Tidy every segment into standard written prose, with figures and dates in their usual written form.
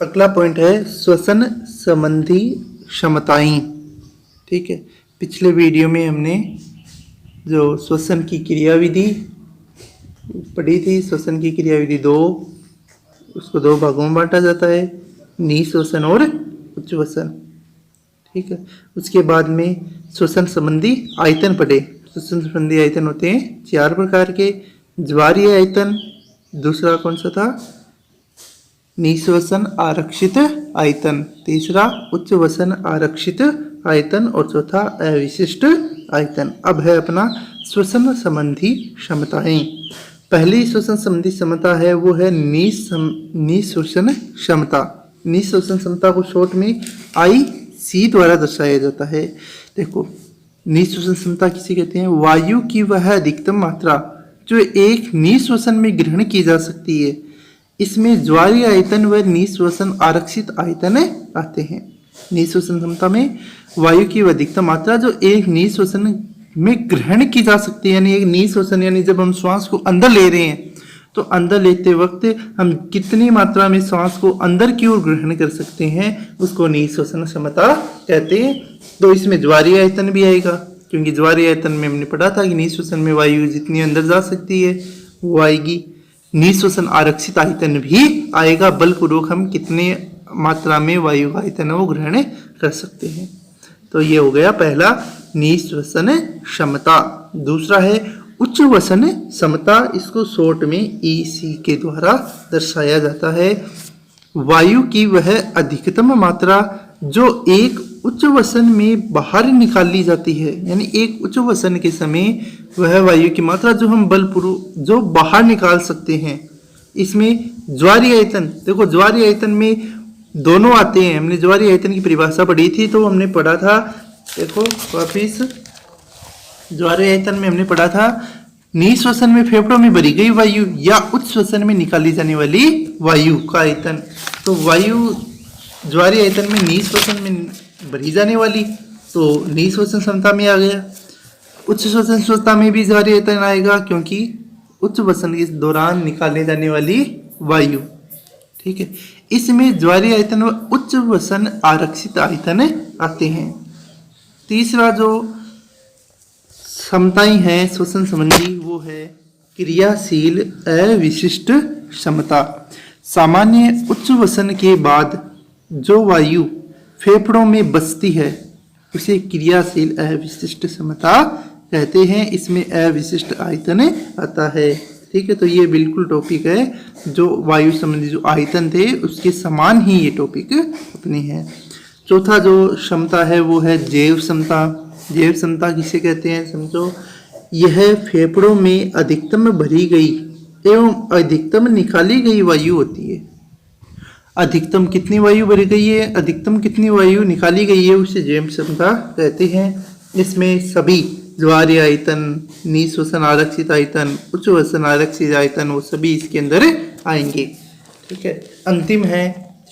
अगला पॉइंट है श्वसन संबंधी क्षमताएं। ठीक है, पिछले वीडियो में हमने जो श्वसन की क्रियाविधि पढ़ी थी, श्वसन की क्रियाविधि 2, उसको 2 भागों में बांटा जाता है, निःश्वसन और उच्चवसन। ठीक है, उसके बाद में श्वसन संबंधी आयतन पढ़े। श्वसन संबंधी आयतन होते हैं 4 प्रकार के। ज्वारीय आयतन, दूसरा कौन सा था, निःश्वसन आरक्षित आयतन, तीसरा उच्चवसन आरक्षित आयतन और चौथा अविशिष्ट आयतन। अब है अपना श्वसन संबंधी क्षमताएं। पहली श्वसन संबंधी क्षमता है वो है निःश्वसन क्षमता। निःश्वसन क्षमता को शॉर्ट में IC द्वारा दर्शाया जाता है। देखो, निःश्वसन क्षमता किसे कहते हैं, वायु की वह अधिकतम मात्रा जो एक निःश्वसन में ग्रहण की जा सकती है। इसमें ज्वारीय आयतन व निःश्वसन आरक्षित आयतन आते हैं। निःश्वसन क्षमता में वायु की वह अधिकतम मात्रा जो एक निःश्वसन में ग्रहण की जा सकती है, यानी एक निःश्वसन यानी जब हम श्वास को अंदर ले रहे हैं तो अंदर लेते वक्त हम कितनी मात्रा में श्वास को अंदर की ओर ग्रहण कर सकते हैं, उसको निःश्वसन क्षमता कहते हैं। तो इसमें ज्वारीय आयतन भी आएगा, क्योंकि ज्वारीय आयतन में हमने पढ़ा था कि निःश्वसन में वायु जितनी अंदर जा सकती है वो आएगी। निःश्वसन आरक्षित आयतन भी आएगा, बलपूर्वक हम कितने मात्रा में वायु का आयतन वो ग्रहण कर सकते हैं। तो ये हो गया पहला निःश्वसन क्षमता। दूसरा है उच्चवसन क्षमता, इसको शॉर्ट में EC के द्वारा दर्शाया जाता है। वायु की वह अधिकतम मात्रा जो एक उच्चवसन में बाहर निकाली जाती है, यानी एक उच्चवसन के समय वह वायु की मात्रा जो हम बलपूर्वक जो बाहर निकाल सकते हैं। इसमें ज्वारीय आयतन, देखो ज्वारीय आयतन में दोनों आते हैं। हमने ज्वारीय आयतन की परिभाषा पढ़ी थी, तो हमने पढ़ा था, देखो वापिस ज्वारीय आयतन में हमने पढ़ा था निःश्वसन में फेफड़ों में भरी गई वायु या उच्चश्वसन में निकाली जाने वाली वायु का आयतन। तो वायु ज्वारीय आयतन में निःश्वसन में भरी जाने वाली, तो निःश्वसन क्षमता में आ गया। उच्चश्वसन क्षमता में भी ज्वारीय आयतन आएगा, क्योंकि उच्चवसन के दौरान निकाले जाने वाली वायु। ठीक है, इसमें ज्वारीय आयतन व उच्चवसन आरक्षित आयतन आते हैं। तीसरा जो क्षमताएं हैं श्वसन संबंधी वो है क्रियाशील अविशिष्ट क्षमता। सामान्य उच्चवसन के बाद जो वायु फेफड़ों में बसती है उसे क्रियाशील अविशिष्ट क्षमता कहते हैं। इसमें अविशिष्ट आयतन आता है। ठीक है, तो ये बिल्कुल टॉपिक है जो वायु संबंधी जो आयतन थे उसके समान ही ये टॉपिक अपनी है। चौथा जो क्षमता है वो है जैव क्षमता। जैव क्षमता किसे कहते हैं समझो, यह फेफड़ों में अधिकतम भरी गई एवं अधिकतम निकाली गई वायु होती है। अधिकतम कितनी वायु भरी गई है, अधिकतम कितनी वायु निकाली गई है, उसे जैव क्षमता कहते हैं। इसमें सभी ज्वारीय आयतन, निःश्वसन आरक्षित आयतन, उच्चवसन आरक्षित आयतन वो सभी इसके अंदर आएंगे। ठीक है, अंतिम है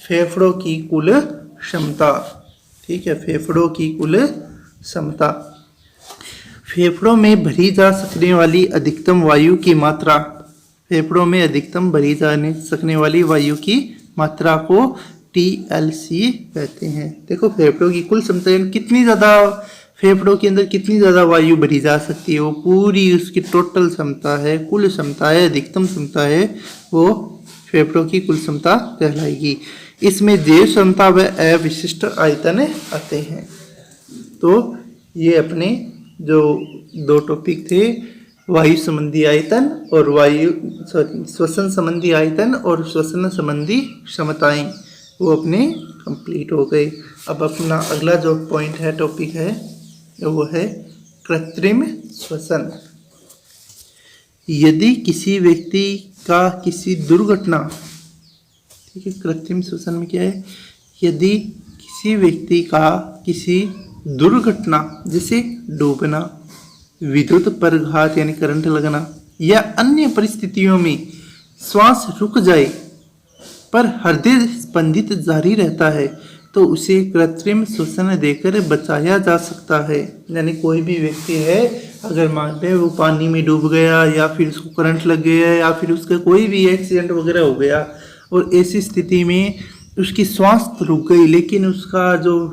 फेफड़ों की कुल क्षमता। ठीक है, फेफड़ों की कुल क्षमता। फेफड़ों में भरी जा सकने वाली अधिकतम वायु की मात्रा, फेफड़ों में अधिकतम भरी जाने सकने वाली वायु की मात्रा को TLC कहते हैं। देखो फेफड़ों की कुल क्षमता कितनी ज़्यादा, फेफड़ों के अंदर कितनी ज़्यादा वायु भरी जा सकती है, वो पूरी उसकी टोटल क्षमता है, कुल क्षमता है, अधिकतम क्षमता है, वो फेफड़ों की कुल क्षमता कहलाएगी। इसमें जैव क्षमता व अविशिष्ट आयतन आते हैं। तो ये अपने जो 2 टॉपिक थे, वायु संबंधी आयतन और श्वसन संबंधी आयतन और श्वसन संबंधी क्षमताएं, वो अपने कंप्लीट हो गए। अब अपना अगला जो पॉइंट है, टॉपिक है, वो है कृत्रिम श्वसन। यदि किसी व्यक्ति का किसी दुर्घटना, ठीक है, कृत्रिम श्वसन में क्या है, यदि किसी व्यक्ति का किसी दुर्घटना जैसे डूबना, विद्युत परिघात यानी करंट लगना या अन्य परिस्थितियों में श्वास रुक जाए पर हृदय स्पंदित जारी रहता है तो उसे कृत्रिम श्वसन देकर बचाया जा सकता है। यानी कोई भी व्यक्ति है, अगर मान लें वो पानी में डूब गया या फिर उसको करंट लग गया या फिर उसका कोई भी एक्सीडेंट वगैरह हो गया और ऐसी स्थिति में उसकी श्वास तो रुक गई, लेकिन उसका जो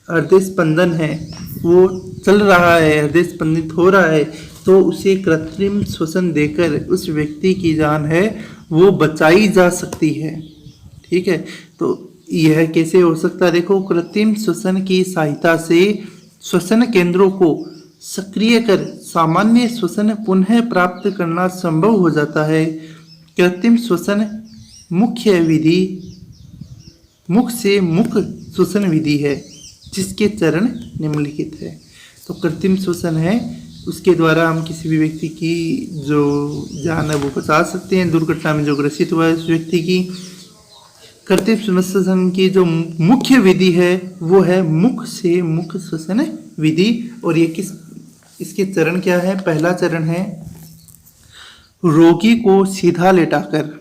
हृदय स्पंदन है वो चल रहा है, हृदय स्पंदित हो रहा है, तो उसे कृत्रिम श्वसन देकर उस व्यक्ति की जान है वो बचाई जा सकती है। ठीक है, तो यह कैसे हो सकता है? देखो, कृत्रिम श्वसन की सहायता से श्वसन केंद्रों को सक्रिय कर सामान्य श्वसन पुनः प्राप्त करना संभव हो जाता है। कृत्रिम श्वसन मुख्य विधि मुख से मुख श्वसन विधि है, जिसके चरण निम्नलिखित है। तो कृत्रिम श्वसन है, उसके द्वारा हम किसी भी व्यक्ति की जो जान है वो बचा सकते हैं, दुर्घटना में जो ग्रसित हुआ है उस व्यक्ति की। कृत्रिम श्वसन की जो मुख्य विधि है वो है मुख से मुख श्वसन विधि। और ये इसके चरण क्या है? पहला चरण है रोगी को सीधा लेटाकर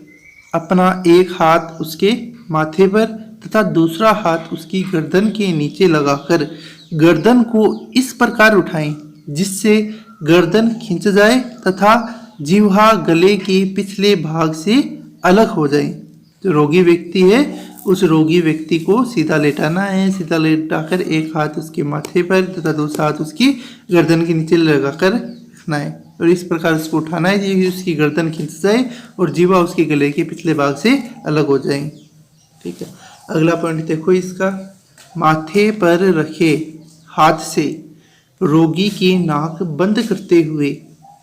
अपना एक हाथ उसके माथे पर तथा दूसरा हाथ उसकी गर्दन के नीचे लगाकर गर्दन को इस प्रकार उठाएं जिससे गर्दन खिंच जाए तथा जिह्वा गले के पिछले भाग से अलग हो जाए। जो रोगी व्यक्ति है उस रोगी व्यक्ति को सीधा लेटाना है, सीधा लेटाकर एक हाथ उसके माथे पर तथा दूसरा हाथ उसकी गर्दन के नीचे लगाकर रखना है और इस प्रकार उसको उठाना है जिससे उसकी गर्दन खिंच जाए और जीवा उसके गले के पिछले भाग से अलग हो जाए। ठीक है, अगला पॉइंट देखो इसका, माथे पर रखे हाथ से रोगी की नाक बंद करते हुए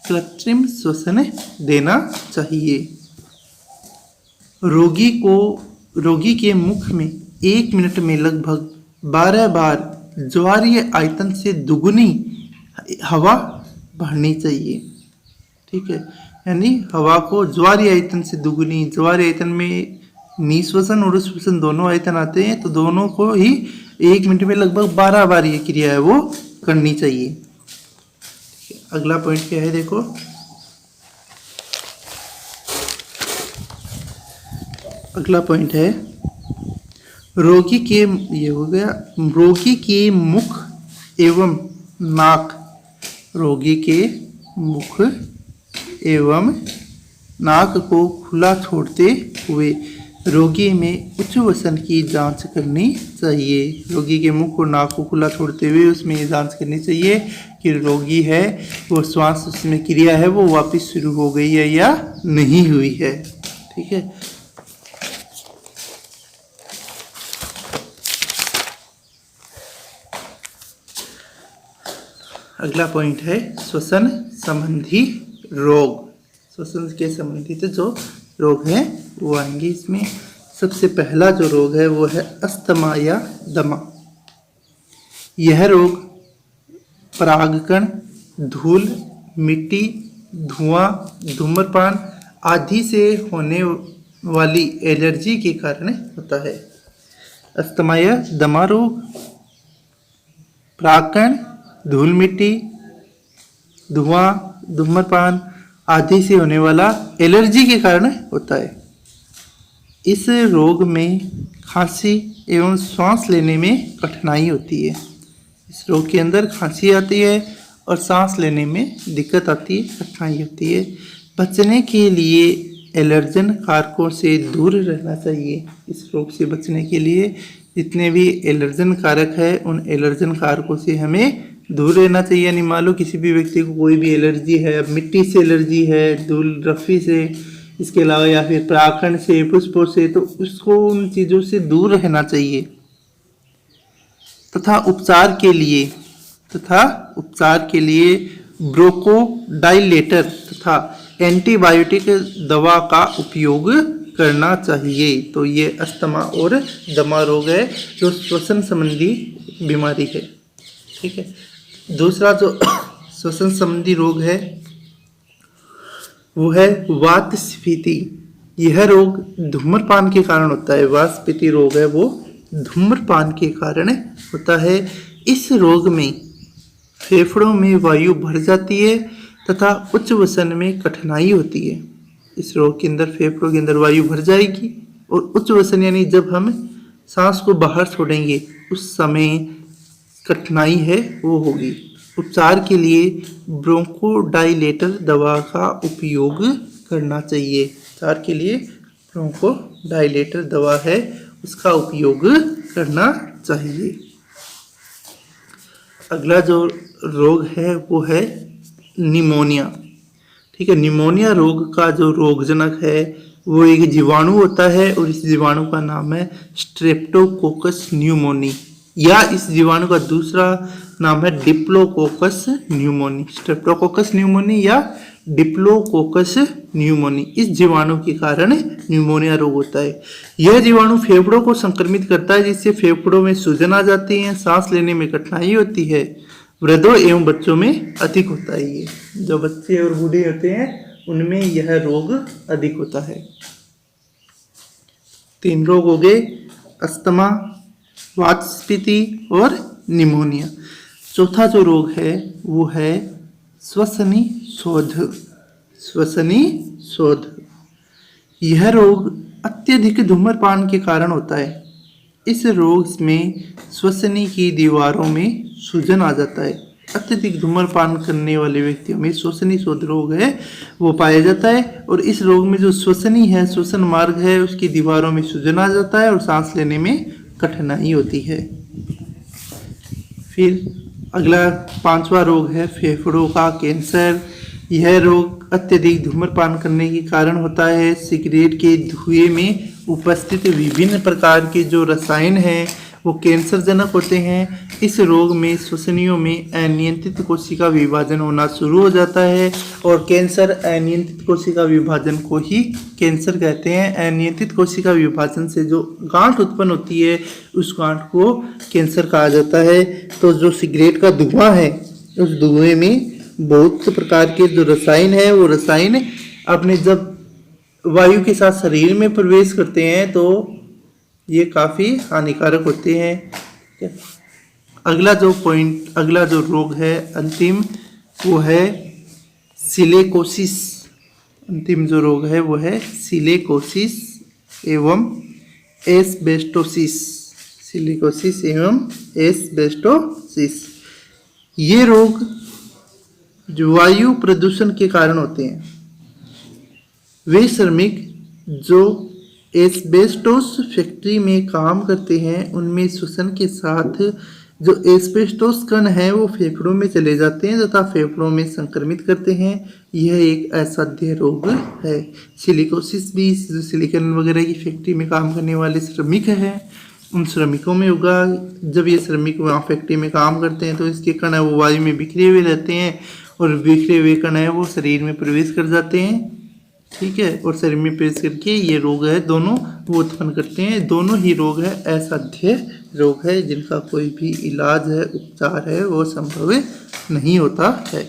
कृत्रिम श्वसन देना चाहिए। रोगी के मुख में 1 मिनट में लगभग 12 बार ज्वारीय आयतन से दुगुनी हवा भरनी चाहिए। ठीक है, यानी हवा को ज्वारीय आयतन से दुगुनी, ज्वारीय आयतन में निश्वसन और श्वसन दोनों आयतन आते हैं, तो दोनों को ही 1 मिनट में लगभग 12 बार ये क्रिया है वो करनी चाहिए। अगला पॉइंट क्या है देखो, अगला पॉइंट है रोगी के, ये हो गया, रोगी के मुख एवं नाक, रोगी के मुख एवं नाक को खुला छोड़ते हुए रोगी में उच्च वसन की जांच करनी चाहिए। रोगी के मुख और नाक को खुला छोड़ते हुए उसमें ये जांच करनी चाहिए कि रोगी है वो श्वास उसमें क्रिया है वो वापस शुरू हो गई है या नहीं हुई है। ठीक है, अगला पॉइंट है श्वसन संबंधी रोग। श्वसन के संबंधित जो रोग हैं वो आएंगे इसमें। सबसे पहला जो रोग है वो है अस्थमा या दमा। यह रोग परागकण, धूल, मिट्टी, धुआं, धूम्रपान आदि से होने वाली एलर्जी के कारण होता है। अस्थमा या दमा रोग परागकण, धूल मिट्टी, धुआं, धूम्रपान आदि से होने वाला एलर्जी के कारण होता है। इस रोग में खांसी एवं सांस लेने में कठिनाई होती है। इस रोग के अंदर खांसी आती है और सांस लेने में दिक्कत आती है, कठिनाई होती है। बचने के लिए एलर्जन कारकों से दूर रहना चाहिए। इस रोग से बचने के लिए जितने भी एलर्जन कारक है उन एलर्जन कारकों से हमें दूर रहना चाहिए। यानी मान लो किसी भी व्यक्ति को कोई भी एलर्जी है, अब मिट्टी से एलर्जी है, धूल रफ़ी से, इसके अलावा या फिर परागकण से, पुष्पों से, तो उसको उन चीज़ों से दूर रहना चाहिए। तथा उपचार के लिए ब्रोंकोडाइलेटर तथा एंटीबायोटिक दवा का उपयोग करना चाहिए। तो ये अस्थमा और दमा रोग है जो श्वसन संबंधी बीमारी है। ठीक है, दूसरा जो श्वसन संबंधी रोग है वो है वातस्फीति। यह रोग धूम्रपान के कारण होता है। वातस्फीति रोग है वो धूम्रपान के कारण होता है। इस रोग में फेफड़ों में वायु भर जाती है तथा उच्च वसन में कठिनाई होती है। इस रोग के अंदर फेफड़ों के अंदर वायु भर जाएगी और उच्च वसन यानी जब हम सांस को बाहर छोड़ेंगे उस समय कठिनाई है वो होगी। उपचार के लिए ब्रोंकोडाइलेटर दवा का उपयोग करना चाहिए। उपचार के लिए ब्रोंकोडायलेटर दवा है उसका उपयोग करना चाहिए। अगला जो रोग है वो है निमोनिया। ठीक है, निमोनिया रोग का जो रोगजनक है वो एक जीवाणु होता है और इस जीवाणु का नाम है स्ट्रेप्टोकोकस न्यूमोनी, या इस जीवाणु का दूसरा नाम है डिप्लोकोकस न्यूमोनी। स्ट्रेप्टोकोकस न्यूमोनी या डिप्लोकोकस न्यूमोनी, इस जीवाणु के कारण न्यूमोनिया रोग होता है। यह जीवाणु फेफड़ों को संक्रमित करता है जिससे फेफड़ों में सूजन आ जाती है, सांस लेने में कठिनाई होती है। वृद्धों एवं बच्चों में अधिक होता है। ये जो बच्चे और बूढ़े होते हैं उनमें यह रोग अधिक होता है। 3 रोग हो गए, अस्थमा, वातस्फीति और निमोनिया। चौथा जो रोग है वो है श्वसनी शोथ। श्वसनी शोथ, यह रोग अत्यधिक धूम्रपान के कारण होता है। इस रोग में श्वसनी की दीवारों में सूजन आ जाता है। अत्यधिक धूम्रपान करने वाले व्यक्तियों में श्वसनी शोथ रोग है वो पाया जाता है और इस रोग में जो श्वसनी है, श्वसन मार्ग है, उसकी दीवारों में सूजन आ जाता है और सांस लेने में कठिनाई होती है। फिर अगला 5वां रोग है फेफड़ों का कैंसर। यह रोग अत्यधिक धूम्रपान करने के कारण होता है। सिगरेट के धुएं में उपस्थित विभिन्न प्रकार के जो रसायन हैं वो कैंसर जनक होते हैं। इस रोग में श्वसनियों में अनियंत्रित कोशिका विभाजन होना शुरू हो जाता है और कैंसर अनियंत्रित कोशिका विभाजन को ही कैंसर कहते हैं। अनियंत्रित कोशिका विभाजन से जो गांठ उत्पन्न होती है उस गांठ को कैंसर कहा जाता है। तो जो सिगरेट का धुआं है उस धुएं में बहुत से प्रकार के जो रसायन है वो रसायन अपने जब वायु के साथ शरीर में प्रवेश करते हैं तो ये काफ़ी हानिकारक होते हैं। अगला जो रोग है अंतिम वो है सिलिकोसिस। अंतिम जो रोग है वो है सिलिकोसिस एवं एस्बेस्टोसिस। सिलिकोसिस एवं एस्बेस्टोसिस, ये रोग जो वायु प्रदूषण के कारण होते हैं। वे श्रमिक जो एस्बेस्टोस फैक्ट्री में काम करते हैं उनमें श्वसन के साथ जो एस्बेस्टोस कण है वो फेफड़ों में चले जाते हैं तथा फेफड़ों में संक्रमित करते हैं। यह एक असाध्य रोग है। सिलिकोसिस भी जो सिलिकॉन वगैरह की फैक्ट्री में काम करने वाले श्रमिक हैं उन श्रमिकों में होगा। जब ये श्रमिक वहाँ फैक्ट्री में काम करते हैं तो इसके कण है वो वायु में बिखरे हुए रहते हैं और बिखरे हुए कण है वो शरीर में प्रवेश कर जाते हैं। ठीक है, और शरीर में प्रवेश करके ये रोग है दोनों वो उत्पन्न करते हैं। दोनों ही रोग है असाध्य रोग है जिनका कोई भी इलाज है, उपचार है वो संभव नहीं होता है।